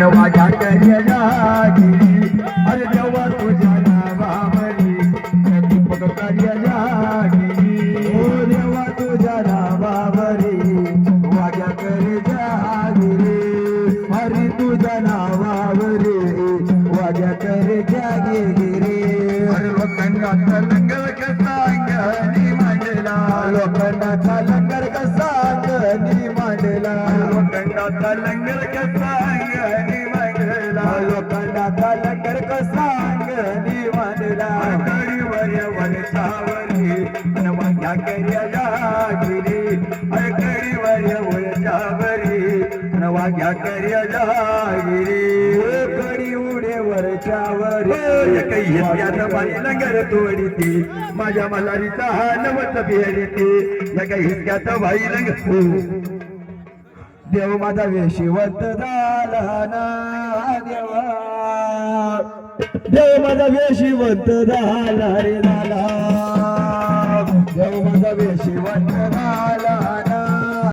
अन वाजा करिया जागिरी अरे देवा तुझ्या नावावरी दीपक करिया जागिरी ओ देवा तुझ्या नावावरी वाजा कर जागिरी हरी तुझ्या नावावरी वाजा कर जागिरी अरे लोखंडाचा लंगर कसा अंगणी मांडला लोखंडाचा लंगर कसा अंगणी मांडला लोखंडाचा लंगर कसा अंगणी मांडला लोखंडाचा लंगर कसा अंगणी मांडला कडीवर वरच्यावरी अन वाग्या करिया जागिरी अरे कडीवर वरच्यावरी अन वाग्या करिया जागिरी कडी उडे वरच्यावरी काही हिसक्यात बाई लंगर तोडीती माझ्या मलारीचा हा नवत फेरीती या काही हिसक्यात बाई लंगर देव माझा वेशीवंत झाला ना देवा देव माझा वेशीवंत झाला रे झाला देव माझा वेशीवंत झाला